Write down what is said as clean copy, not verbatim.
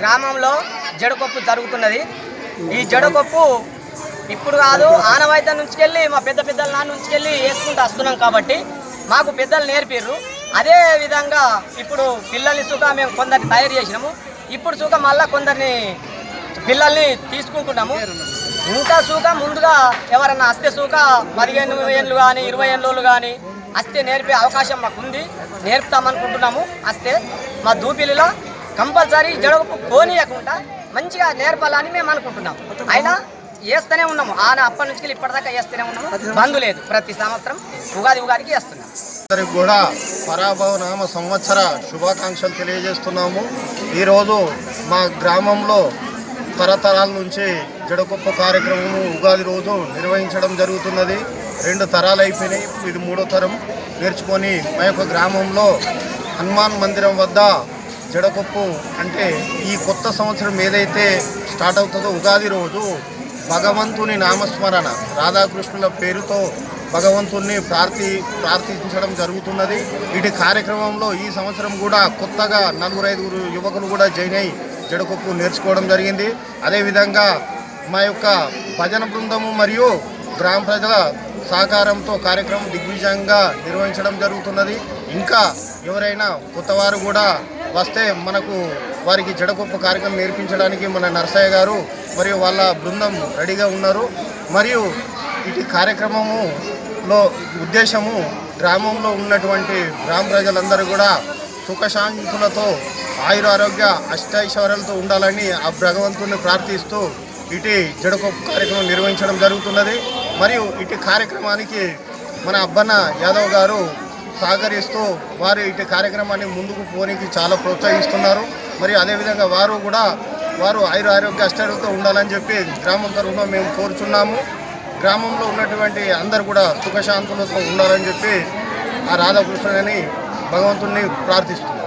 గ్రామంలో జడకొప్పు జరుగుతున్నది. ఈ జడకొప్పు ఇప్పుడు కాదు, ఆనవాయితీ నుంచికెళ్ళి మా పెద్దల నాన్న నుంచికెళ్ళి వేసుకుంటూ వస్తున్నాం కాబట్టి మాకు పెద్దలు నేర్పిర్రు. అదే విధంగా ఇప్పుడు పిల్లల్ని సుఖ మేము కొందరిని తయారు చేసినాము. ఇప్పుడు సుఖ మళ్ళీ కొందరిని పిల్లల్ని తీసుకుంటున్నాము. ఇంకా సూక ముందుగా ఎవరన్నా అస్తే సూక 15 ఏళ్ళు కానీ 20 ఏళ్ళు కానీ అస్తే నేర్పే అవకాశం మాకు ఉంది. నేర్పుతామనుకుంటున్నాము. అస్తే మా దూపిలిలో కంపల్సరీ జడగొప్పు పోనీయకుండా మంచిగా నేర్పాలని మేము అనుకుంటున్నాము. అయినా వేస్తూనే ఉన్నాము. అప్పటి నుంచి ఇప్పటిదాకా వేస్తూనే ఉన్నాము. బంద్ లేదు. ప్రతి సంవత్సరం ఉగాదికి వేస్తున్నాం. అందరికి కూడా పరాభవ నామ సంవత్సర శుభాకాంక్షలు తెలియజేస్తున్నాము. ఈరోజు మా గ్రామంలో తరతరాల నుంచి జడకొప్పు కార్యక్రమము ఉగాది రోజు నిర్వహించడం జరుగుతున్నది. 2 తరాలు అయిపోయినాయి. ఇది 3వ తరం నేర్చుకొని మా యొక్క గ్రామంలో హనుమాన్ మందిరం వద్ద జడకొప్పు అంటే ఈ కొత్త సంవత్సరం ఏదైతే స్టార్ట్ అవుతుందో ఉగాది రోజు భగవంతుని నామస్మరణ రాధాకృష్ణుల పేరుతో భగవంతుని ప్రార్థించడం జరుగుతున్నది. వీటి కార్యక్రమంలో ఈ సంవత్సరం కూడా కొత్తగా 4-5 యువకులు కూడా జాయిన్ అయ్యి జడకొప్పు నేర్చుకోవడం జరిగింది. అదేవిధంగా మా యొక్క భజన బృందము మరియు గ్రామ ప్రజల సహకారంతో కార్యక్రమం దిగ్విజయంగా నిర్వహించడం జరుగుతున్నది. ఇంకా ఎవరైనా కొత్తవారు కూడా వస్తే మనకు వారికి జడకొప్పు కార్యక్రమం నేర్పించడానికి మన నరసయ్య గారు మరియు వాళ్ళ బృందం రెడీగా ఉన్నారు. మరియు ఇటు కార్యక్రమములో ఉద్దేశము గ్రామంలో ఉన్నటువంటి గ్రామ ప్రజలందరూ కూడా సుఖశాంతులతో ఆయురారోగ్య అష్టైశ్వర్యాలతో ఉండాలని ఆ భగవంతుని ప్రార్థిస్తూ ఇటు జడకొప్పు కార్యక్రమం నిర్వహించడం జరుగుతున్నది. మరియు ఇటు కార్యక్రమానికి మన అబ్బన్న యాదవ్ గారు సహకరిస్తూ వారు ఇటు కార్యక్రమాన్ని ముందుకు పోనీకి చాలా ప్రోత్సహిస్తున్నారు. మరియు అదేవిధంగా వారు ఆయురారోగ్య అష్టైశ్వర్యాలతో ఉండాలని చెప్పి గ్రామం తరఫున మేము కోరుచున్నాము. గ్రామంలో ఉన్నటువంటి అందరు కూడా సుఖశాంతులతో ఉండాలని చెప్పి ఆ రాధాకృష్ణుని భగవంతుని ప్రార్థిస్తున్నారు.